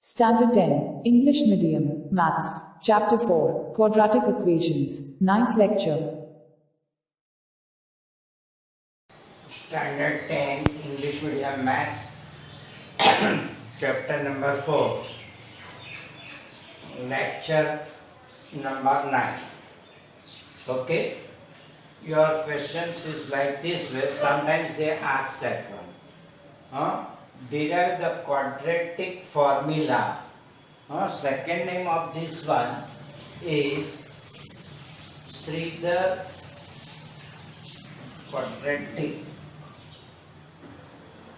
Standard 10, English Medium, Maths, Chapter 4, Quadratic Equations, 9th lecture. Standard 10, English Medium Maths, Chapter number 4, Lecture number 9. Okay? Your questions is like this way. Sometimes they ask that one. Derive the quadratic formula. Second name of this one is Sridhar quadratic.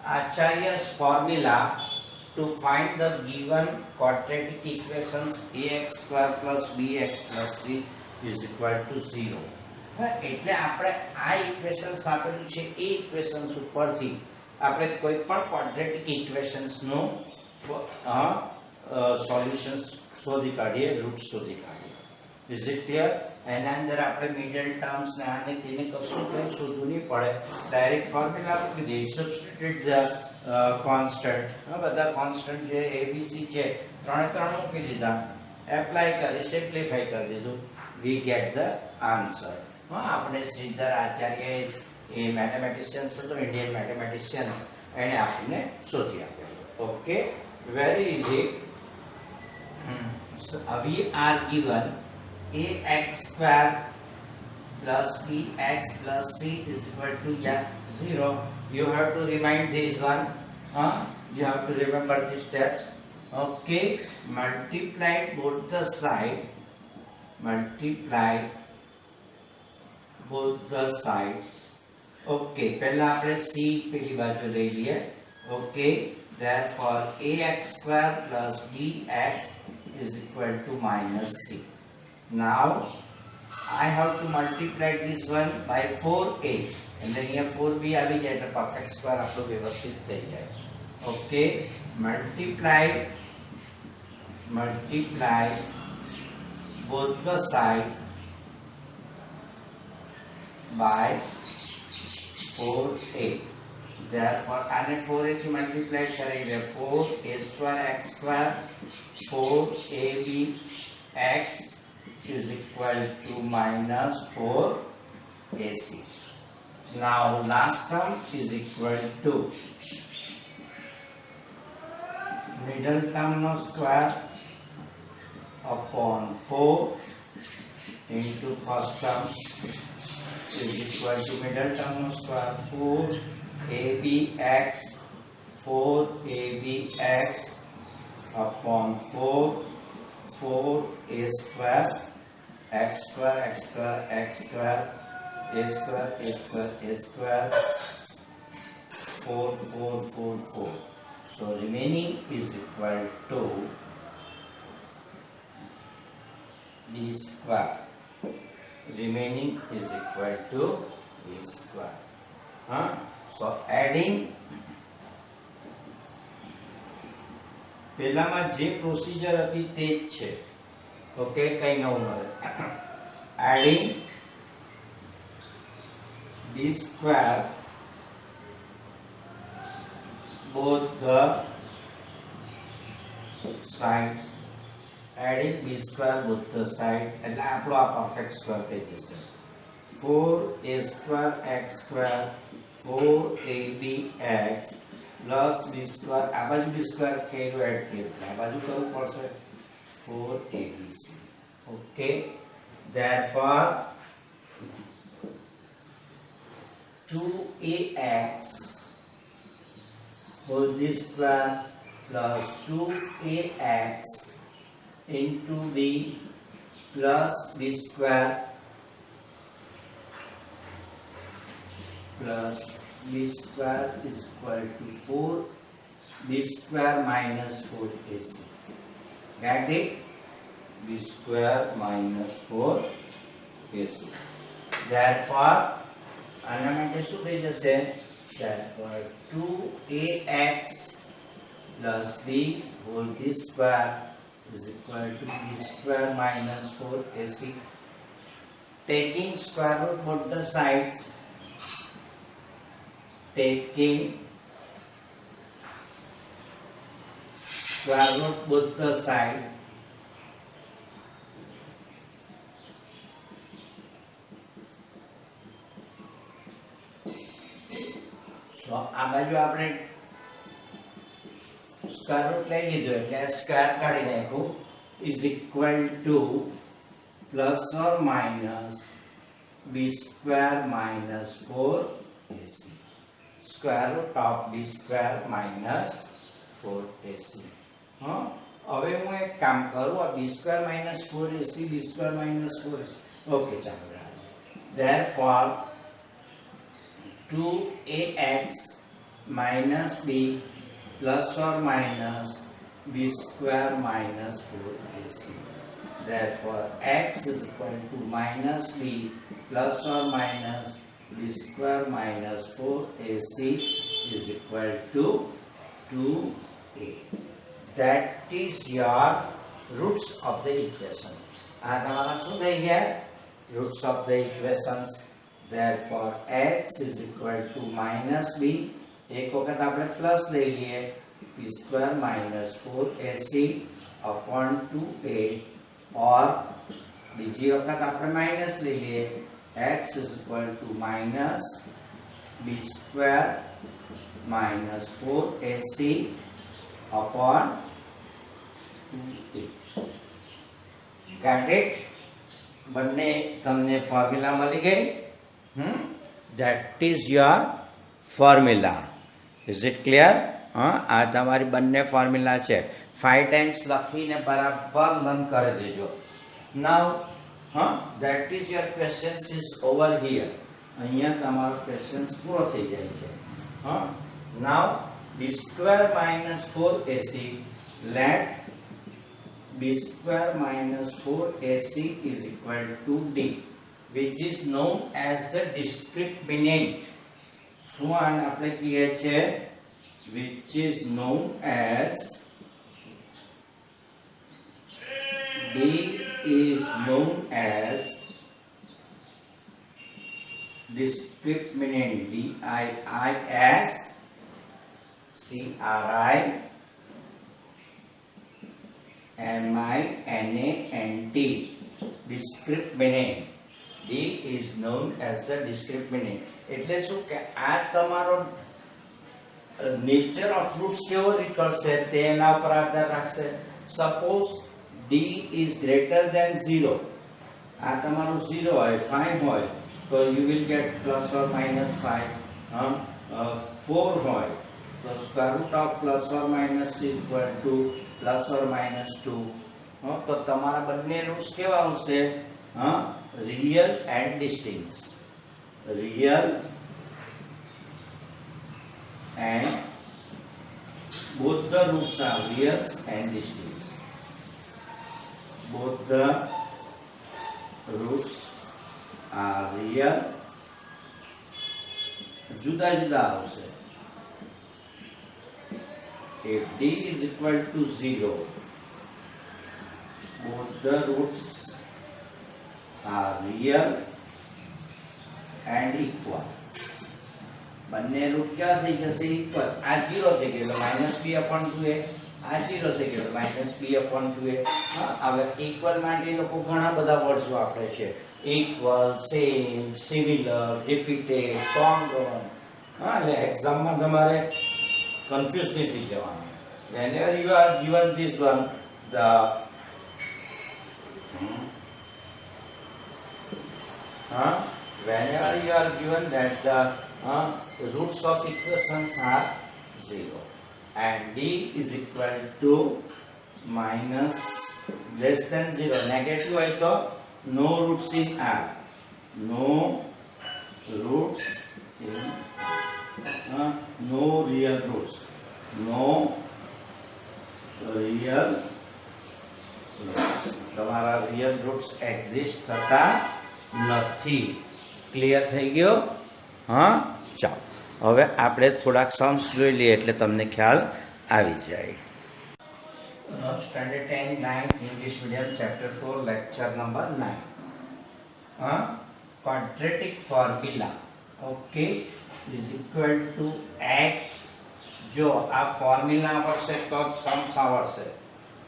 Acharya's formula to find the given quadratic equations ax square plus bx plus c is equal to 0. એટલે આપણે આ equations આપેલું છે એ equations ઉપરથી આપણે કોઈ પણ quadratic equations નું સોલ્યુશન્સ શોધી કાઢીએ, રૂટ શોધી કાઢીએ. Is it clear? એના અંદર આપણે મિડલ ટર્મ્સ ને આને તેને કશું કંઈ શોધવું નહીં પડે, ડાયરેક્ટ ફોર્મ્યુલા મૂકી દઈએ. સબસ્ટિટ્યુટ ધ કોન્સ્ટન્ટ, બધા કોન્સ્ટન્ટ જે એબીસી છે ત્રણે ત્રણ મૂકી દીધા, એપ્લાય કરી સિમ્પ્લિફાઈ કરી દીધું, વી ગેટ ધ આન્સર. આપણે શ્રીધર આચાર્ય એ મેથેમેટિશિયન્સ હતો, ઇન્ડિયન મેથેમેટિશિયન્સ, એને આપણને શોધી આપેલું. Okay, very easy. We are given ax square plus bx plus c is equal to 0. You have to remind this one. You have to remember the steps. Okay, multiply both the side. Multiply both the sides. Okay, पहला आपने c पहली बाजू ले लिया. Okay, therefore ax square plus bx is equal to minus c. Now I have to multiply this one by 4a and then here 4b આવી જાય એટલે perfect square આપણો વ્યવસ્થિત થઈ જાય. Okay, multiply both the side by 4a. Therefore આને 4a થી multiply કરેલે 4a square x square 4ab x is equal to minus 4ac. Now last term is equal to middle term no square upon 4 into first term is equal to middle term no square 4abx 4abx upon 4a square x square x square x square a square a square a square 4 4 4 4. So remaining is equal to b square. Remaining is equal to b square. So adding પહેલામાં જે procedure હતી તે જ છે. Okay, કઈ નવું મળે. Adding b square both the sides. Adding b square both the side એટલે આપણો આ પરફેક્ટ સ્ક્વેર થઈ જશે. 4a square x square 4abx plus b square. આ બાજુ b square કેવું એડ કર્યું, આ બાજુ કરવું પડશે 4abc. Okay, therefore 2ax whole square plus 2ax into b plus b square plus b square is equal to 4 b square minus 4ac. Get it? b square minus 4ac. Therefore આના માટે શું થઈ જશે? Therefore 2ax plus b whole square is equal to b square minus 4ac. Taking square root both the sides, taking square root both the side. So આ બાજુ આપણે square root લઈ લીધો એટલે સ્ક્વેર કાઢી નાખ્યું is equal to plus or minus b square minus 4ac. Square root of b square minus 4ac. हाँ હવે હું એક કામ કરું આ b square minus 4ac b square minus 4ac okay ચાલો therefore 2ax minus b plus or minus b square minus 4ac. Therefore, x is equal to minus b plus or minus b square minus 4ac is equal to 2a. That is your roots of the equation. Roots of the equations. Therefore, x is equal to minus b. एक वक्त आपने plus ले लिए b square minus 4ac upon 2a और बीजी वक्त आपने minus ले लिए x is equal to minus b square minus 4ac upon 2a. Got it? बनने तुमने फॉर्मूला मिल गई. That is your formula. Is it clear? हाँ आ તમારી બંને ફોર્મ્યુલા છે 5 times લખીને બરાબર લર્ન કરી દેજો. Now हाँ that is your questions is over here. અહીંયા તમારો questions પૂરો થઈ જાય છે. हाँ now b square minus 4ac let b square minus 4ac is equal to d which is known as the discriminant. શું આને આપણે કહીએ છે which is known as D is known as discriminant. discriminant. discriminant. D is known as the discriminant. એટલે શું કે આ તમારો nature of roots કેવો નીકળશે તેના પર આધાર રાખશે. suppose d is greater than 0 આ તમારું 0 હોય 5 હોય તો you will get plus or minus 5. 4 હોય તો square root of plus or minus is equal to plus or minus 2. તો તમારા બંને રૂટ્સ કેવા આવશે? real and distinct. Real and both the roots are real and distinct. Both the roots are real. जुदा जुदा આવશે. If d is equal to 0, both the roots are real and equal. બંને route ક્યાં થઈ જશે? Equal. આ 0 થઈ ગયો -b/2a, આ 0 થઈ ગયો -b/2a. હવે ઇક્વલ માટે લોકો ઘણા બધા વર્ડ્સ વાપરે છે. Equal, same, similar, repeated, congruent. એટલે એક્ઝામમાં તમારે કન્ફ્યુઝ નહીં થઈ જવાનું. whenever you are given this one, the whenever you are given that the roots of equations are 0 and d is equal to minus less than 0, negative હોય તો no roots in R, no roots in no real roots, no real roots. તમારા real roots exist થતા નથી. Clear થઈ ગયો? ચાલો હવે આપણે થોડાક સમ્સ જોઈ લઈએ એટલે તમને ખ્યાલ આવી જાય. Standard 10 9th English medium chapter 4 lecture number 9. quadratic formula, okay, is equal to x જો આ ફોર્મ્યુલા આવડશે તો જ सम्स આવડશે.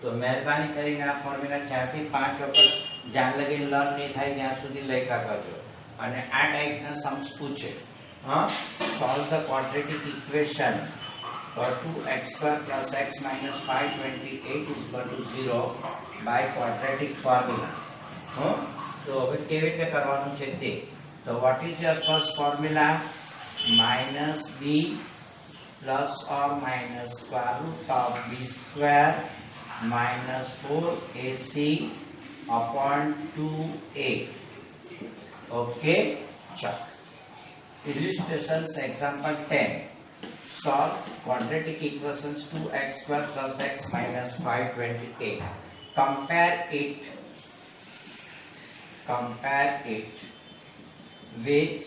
તો મહેરબાની કરીને આ ફોર્મ્યુલા 4 થી 5 વખત જ્યાં લગી લર્ન નહીં થાય ત્યાં સુધી લખ્યા કરજો. અને આ ટાઈપના सम्स પૂછે. હા, solve the quadratic equation for 2x² plus x minus 528 is equal to 0 by quadratic formula. huh? So હવે કેવી રીતે કરવાનું છે તે. તો what is your first formula? minus b plus or minus square root of b square minus 4ac upon 2a. okay, check. Illustrations example 10. Solve quadratic equations 2x² plus x minus 528. Compare it with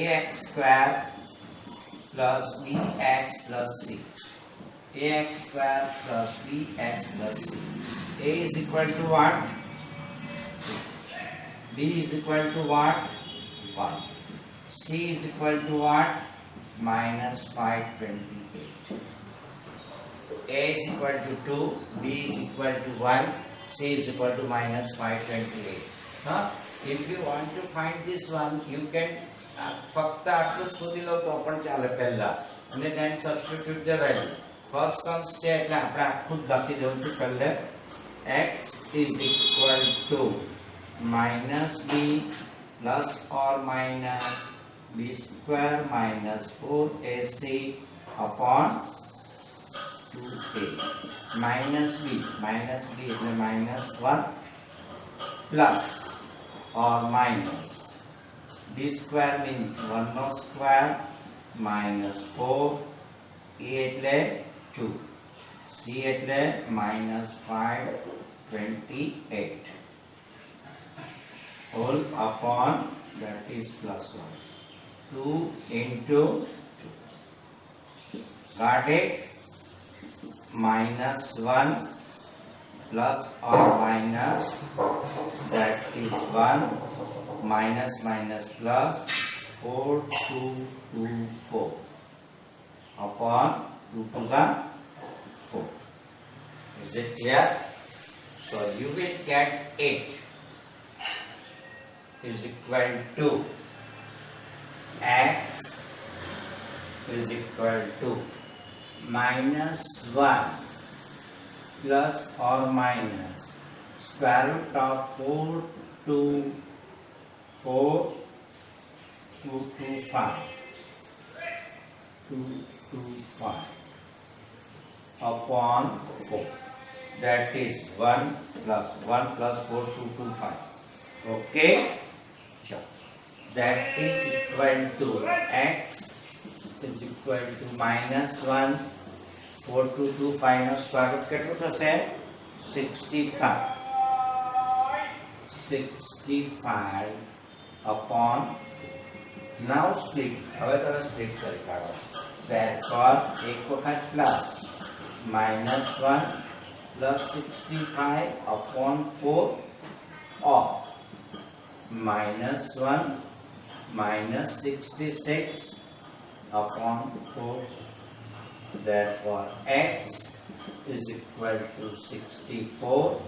ax square plus bx plus c. ax square plus bx plus c. A is equal to what? B is equal to what? 1. C is equal to what? minus 528. A is equal to 2, B is equal to 1, C is equal to minus 528. If you want to find this one, you can ફક્ત આટલું જ શોધી લો તો પણ ચાલે પહેલા, અને then substitute the value. First sums છે એટલે આપણે આખું જ લખી દઉં છું પહેલે. x is equal to minus b plus or minus b square minus 4ac upon 2a. minus b એટલે minus 1 plus or minus b square means 1 no square minus 4, a એટલે 2, c એટલે minus 528 whole upon that is plus 1. 2 into 2. Got it? minus 1 plus or minus that is 1 minus minus plus 4 2 2 4 upon 2 to the 4. Is it clear? So you will get 8 is equal to x is equal to minus 1 plus or minus square root of 4 to 4 2 to 5 2 to 5 upon 4. That is 1 plus 4 2 to 5. Okay, sure. That is equal to x is equal to minus 1 4 2 2 5 no square root કેટલું થશે? 65 upon. now split. હવે તમે split કરી કાઢો. therefore એક વખત plus minus 1 plus 65 upon 4 or minus 1 minus 66 upon 4. Therefore x is equal to 64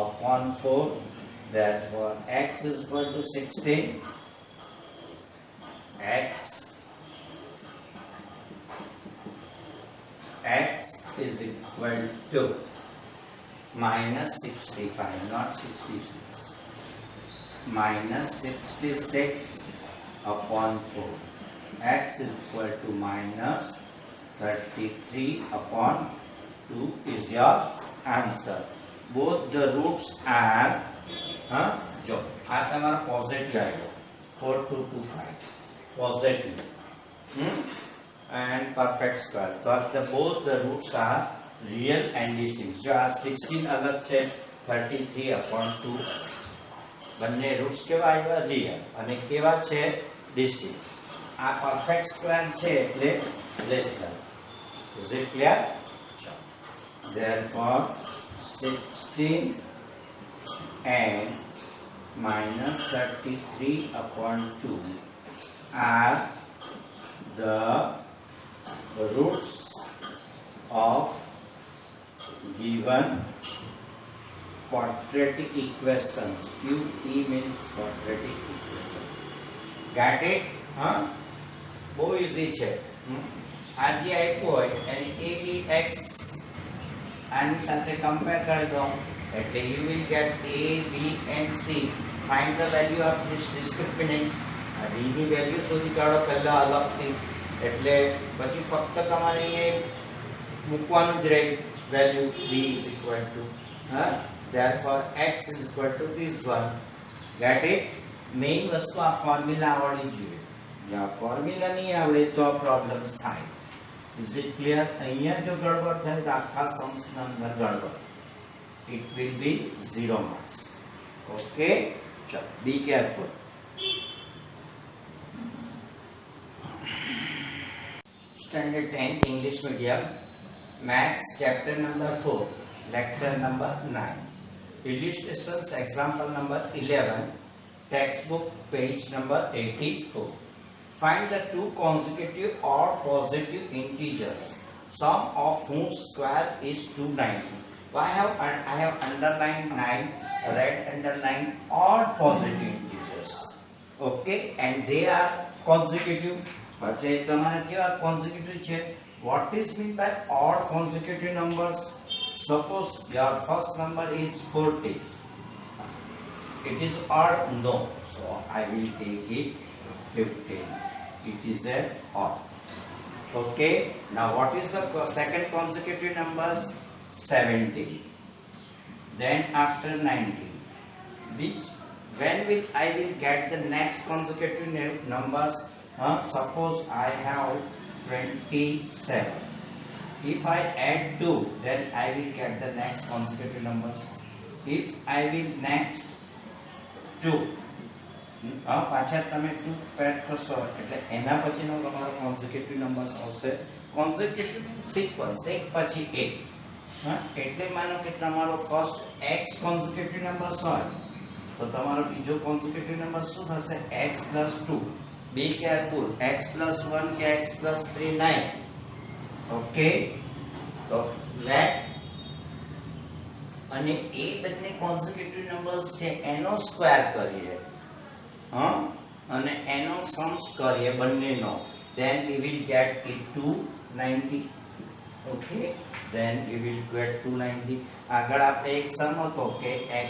upon 4. Therefore x is equal to 16. x is equal to minus 65, not 66. minus 66 upon 4. X is equal to minus 33 upon 2 is your answer. Both the roots are જો આ તમારો positive આવ્યો 4225 positive and perfect square. So both the roots are real and distinct. જો આ 16 અલગ છે 33 upon 2 બંને roots કેવા આવ્યા? રિયલ. અને કેવા છે? ડિસ્ટિંક્ટ. આ પરફેક્ટ સ્ક્વેર છે એટલે less than. Is it clear? Therefore 16 and minus 33 upon 2 are the roots of given quadratic equations. QE means quadratic equation. Get it? हाँ, બહુ easy છે. આ જે આપ્યું હોય એને a b x આની સાથે કમ્પેર કરી દો એટલે you will get a b and c. Find the value of this discriminant. આ d ની વેલ્યુ શોધી કાઢો પહેલા અલગથી એટલે પછી ફક્ત તમારે એ મૂકવાનું જ રહે value b is equal to therefore x is equal to this one. Get it? Main વસ્તુ આ ફોર્મ્યુલા આવડવી જોઈએ. જો આ ફોર્મ્યુલા નહીં આવડે તો પ્રોબ્લેમ્સ થાય. Is it clear? અહીંયા જો ગડબડ થાય તો આખા સમ્સના અંદર ગડબડ. It will be 0 marks. Okay? ચલો, be careful. Standard 10th English medium, Maths chapter number 4, lecture number 9. Illustrations example number 11, textbook page number 84. Find the two consecutive or positive integers, sum of whose square is 290. I have underlined 9, red underline all positive integers. Okay, and they are consecutive. પછી તમારે કેવા consecutive છે? What is meant by odd consecutive numbers? Suppose your first number is 40. It is odd? No. So I will take it 15. It is an odd. Okay. Now what is the second consecutive numbers? 70. Then after 90. When will I get the next consecutive numbers? Suppose I have 27. If I add 2, then I will get the next consecutive numbers. If I will next 2, પાછા તમે 2 add કરશો એટલે એના પછીનો તમારો કોન્ઝિક્યુટિવ numbers આવશે. કોન્ઝિક્યુટિવ sequence એક પછી એક. એટલે માનો કે તમારો ફર્સ્ટ x કોન્ઝિક્યુટિવ નંબર્સ હોય તો તમારો બીજો કોન્ઝિક્યુટિવ નંબર શું થશે? x + 2. Be careful. X + 1 કે x + 3 9. Okay. તો let અને એ બંને કોન્ઝિક્યુટિવ નંબર્સ છે એનો સ્ક્વેર કરીએ અને એનો सम्स કરીએ બંનેનો, then we will get it 290. Okay, then we will get 290. આગળ આપણે એક સમ હતો કે x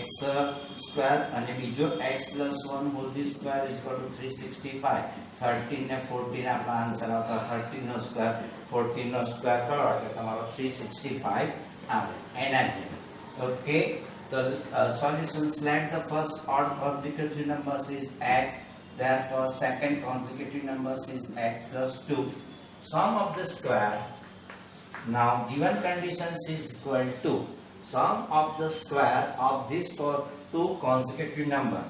સ્ક્વેર અને બીજો x + 1 whole the square is equal to 365. 13 ને 14 આપણા આન્સર આવતા 13 નો સ્ક્વેર 14 નો સ્ક્વેર કરો એટલે તમારો 365 આવે એના જેવું. Okay, the solutions. Let the first odd consecutive numbers is x, therefore second consecutive numbers is x + 2. Sum of the square. Now given conditions is equal to sum of the square of these two consecutive number.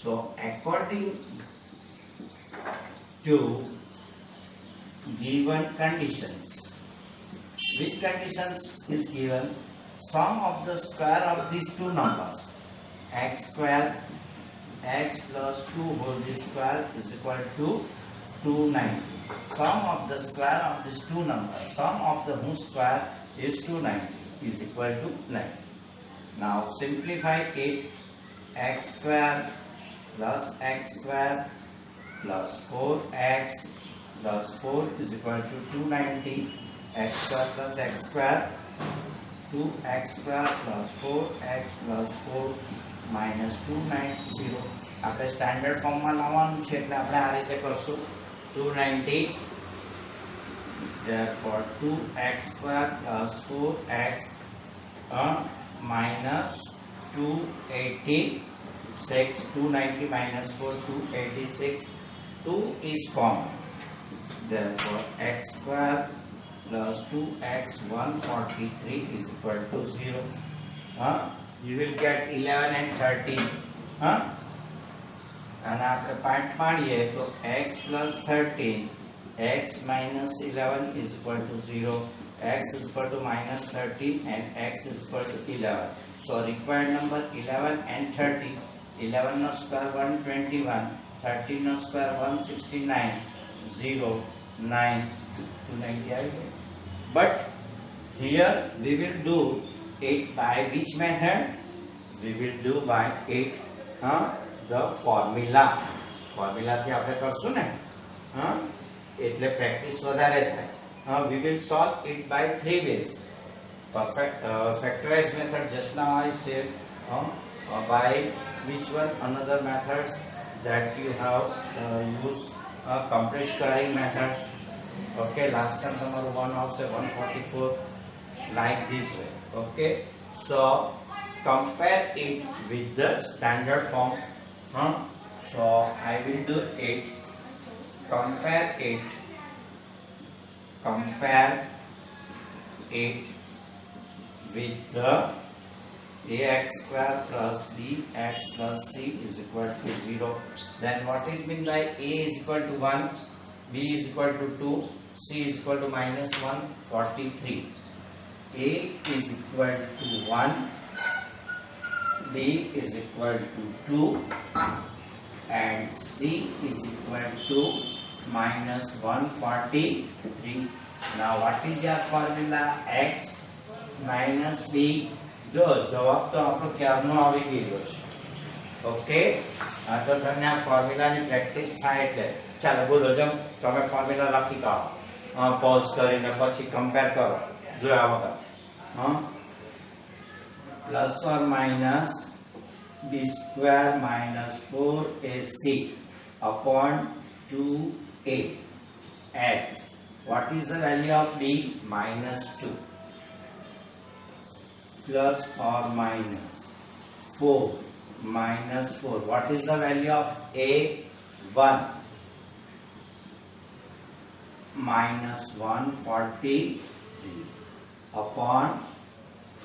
So according to given conditions, which conditions is given? Sum of the square of these two numbers, x square x + 2 whole square is equal to 290. Sum of the square of these two numbers, sum of the whose square is 290 is equal to 9. Now simplify it. X square plus x square plus 4x plus 4 is equal to 290. X square plus x square, 2x square plus 4x plus 4 minus 290. આપણે standard ફોર્મમાં લાવવાનું છે એટલે આપણે આ રીતે કરશું 290. therefore 2x square plus 4x minus 286. 290 minus 4 286. 2 is common, therefore x square plus 2x 143 is equal to 0. You will get 11 and 13. અને આપણે પાર્ટ પાડીએ તો x plus 13 x minus 11 is equal to 0. X is equal to minus 13 and x is equal to 11. So required number 11 and 30. 11 no square 121, 13 no square 169, 0. 9 290. But here we will do it by which method? We will do by it the formula થી આપણે કરશું ને એટલે practice વધારે થાય. We will solve it by 3 ways. Factorized method just now I said. By which one? Another methods that you have used complete squaring method. Okay, last time તમારું 1 આવશે 144 like this way. Okay, so compare it with the standard form. So I will do it. Compare it with the ax square plus bx plus c is equal to 0. Then what is meant by a is equal to 1, b is equal to 2, c is equal to minus 143. A is equal to 1, b is equal to 2, and c is equal to minus 143. Now what is your formula? X minus b. જો જવાબ તો આપણો ક્યારનો આવી ગયો છે. Okay, તો તમને આ ફોર્મ્યુલાની પ્રેક્ટિસ થાય એટલે ચાલો બોલો જો તમે ફોર્મ્યુલા લખી કાઢો પોઝ કરીને પછી કમ્પેર કરો જોયા વગર. Plus or minus b square minus 4ac upon 2a x. What is the value of b? Minus 2. Plus or minus 4 minus 4. What is the value of a? 1 minus 143 upon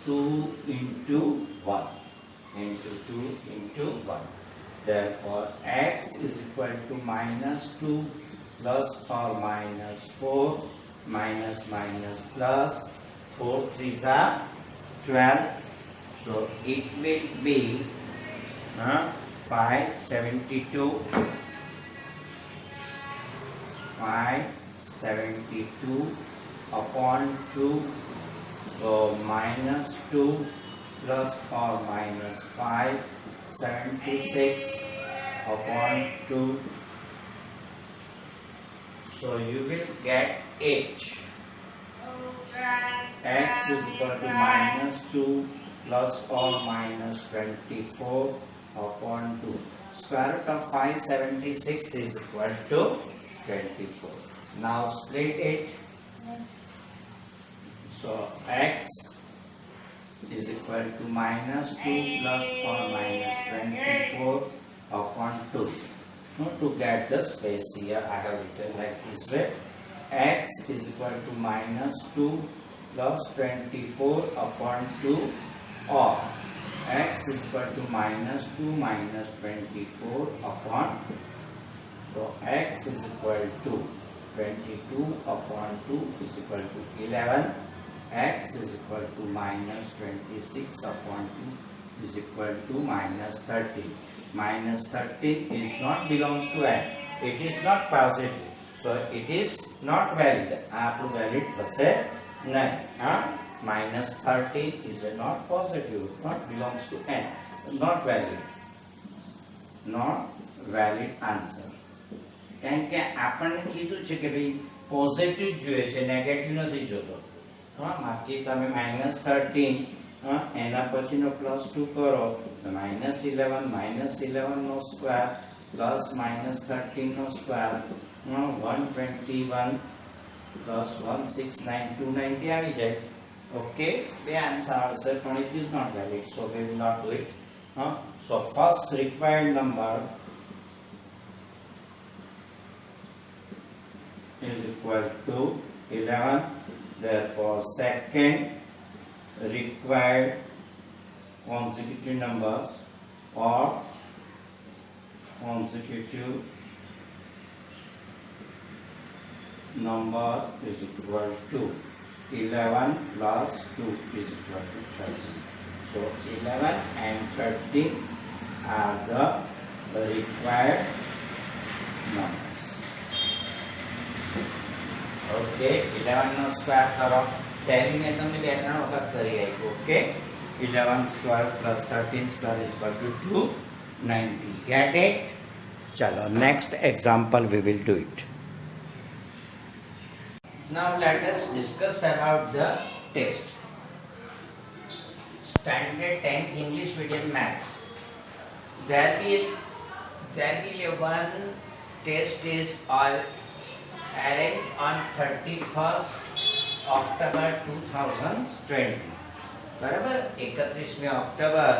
2 into 1 into 2 into 1. Therefore x is equal to minus 2 plus or minus 4 minus minus plus 4 3s are 12. So it will be 572 upon 2. So minus 2 plus or minus 576 upon 2. So you will get h. X is equal to minus 2 plus or minus 24 upon 2. Square root of 576 is equal to 24. Now split it. So x is equal to minus 2 plus or minus 24 upon 2. Now to get the space here I have written like this way. X is equal to minus 2 plus 24 upon 2, or x is equal to minus 2 minus 24 upon. So x is equal to 22 upon 2 is equal to 11. X is equal to minus 26 upon 2 is equal to minus 30. Minus 30 is not belongs to n. It is not positive. So it is not valid. आपको valid थશે नहीं. Minus 30 is not positive. Not belongs to n. Not valid. Not valid answer. કારણ કે આપણને કીધું છે કે ભાઈ positive જોઈએ છે, નેગેટિવ નથી જોતો. બાકી તમે -13 એના પછીનો +2 કરો તો -11 નો સ્ક્વેર પ્લસ -13 નો સ્ક્વેર 121 plus 169 290 આવી જાય. Okay, the answer આવશે પણ it is not valid, so we will not do it. So first required number is equal to 11. Therefore second required consecutive numbers or consecutive number is equal to 11 plus 2 is equal to 13. So 11 and 13 are the required numbers. Okay 11 નો square કરો ટેલીને તમને બે ત્રણ વખત કરી આપ્યું okay 11 square plus 13 square is equal to 290 get it ચલો next example we will do it now let us discuss about the text standard 10th english medium maths there will one test is all arranged on 31st October 2020 બરાબર 31મી October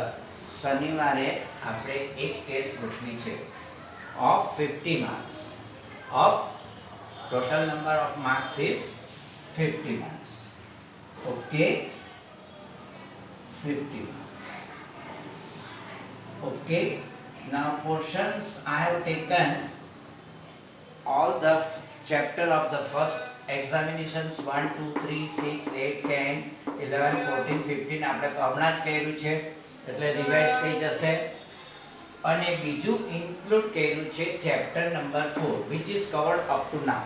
શનિવારે આપણે એક test ગોઠવી છે of 50 marks of total number of marks is 50 marks okay 50 marks okay now portions I have taken all the chapter of the first examinations 1 2 3 6 8 10 11 14 15 આપણે હમણાં જ કર્યું છે એટલે રિવાઇઝ થઈ જશે અને બીજું ઇન્ક્લુડ કર્યું છે chapter number 4 which is covered up to now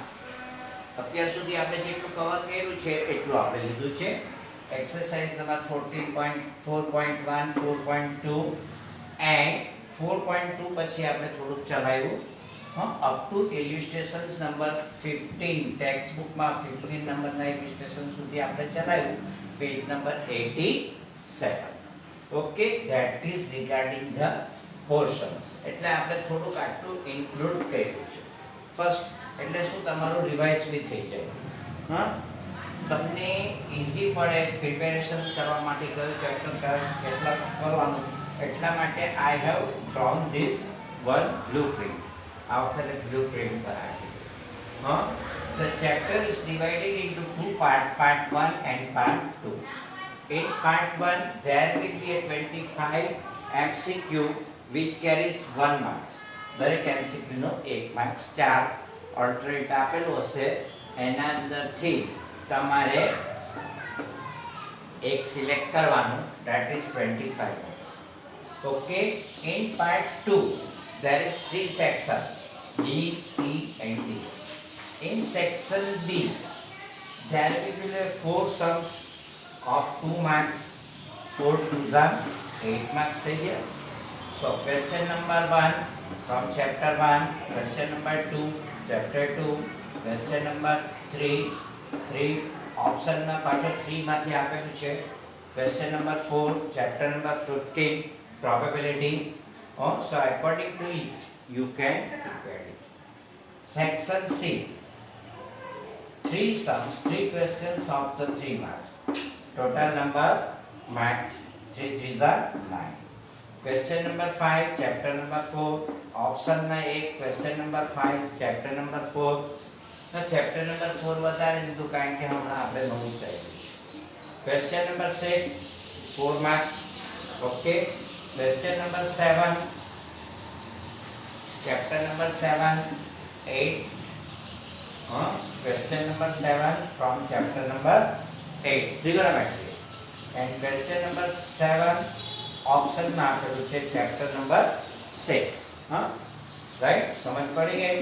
અત્યાર સુધી આપણે જેટલું કવર કર્યું છે એટલું આપણે લીધું છે એક્સરસાઇઝ નંબર 14.4.1 4.2 એન્ડ 4.2 પછી આપણે થોડુંક ચલાવ્યું up to illustrations number 15 text બુકમાં 15 નંબરના ઇલ્યુસ્ટ્રેશન સુધી આપણે ચલાવ્યું page number 87 okay that is regarding the portions એટલે આપણે થોડુંક આટલું ઇન્ક્લુડ કર્યું છે ફર્સ્ટ એટલે શું તમારું રિવાઇઝ બી થઈ જાય તમને ઈઝી પડે પ્રિપેરેશન્સ કરવા માટે કયું ચેપ્ટર કેટલા કરવાનું એટલા માટે I have drone this one blueprint આ વખતે બ્લુપ્રિન્ટ કરાવી the chapter is divided into two parts part 1 and part 2 in part 1 there will be a 25 MCQ which carries 1 marks દરેક MCQ નો 1 marks 4 ઓલ્ટરનેટ આપેલું હશે એના અંદરથી તમારે એક સિલેક્ટ કરવાનું that is 25 marks okay in part 2 there is 3 sections B C and D in section B there will be 4 sums of 2 marks 4 2s are 8 marks થઈ ગયા so question number 1 from chapter 1 question number 2 chapter 2 question number 3 option માં પાછો 3 માંથી આપેલું છે question number 4 chapter number 15 probability so according to it you can prepare it section C 3 sums 3 questions of the 3 marks total number marks 3 3s are 9 question number 5 chapter number 4 option માં એક question number 5 chapter number 4 તો chapter number 4 વધારે લીધું કારણ કે હમણાં આપણે નવું ચાલ્યું છે question number 6 4 marks okay question number 7 chapter number 7 8 question number 7 from chapter number 8 trigonometry and question number 7 option માં આપેલું છે chapter number 6 રાઈટ સમજ પડી ગઈ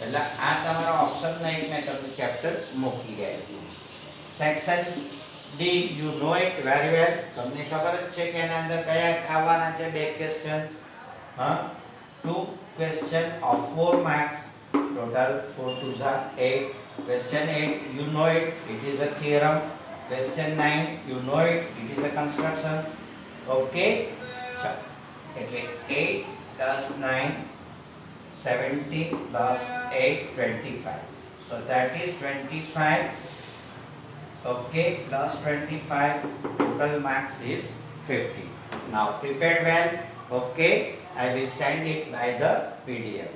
એટલે આ તમારો ઓપ્શન નહીં મેં તમને ચેપ્ટર મૂકી ગયા section D you know it very well તમને ખબર જ છે કે એના અંદર કયા આવવાના છે બે questions two question of 4 marks total 4 2s are 8 question 8 you know it is a theorem question 9 you know it is a constructions okay ચલો એટલે 8 plus 9 17 plus 8 25 so that is 25 okay plus 25 total marks is 50 now prepared well okay I will send it by the PDF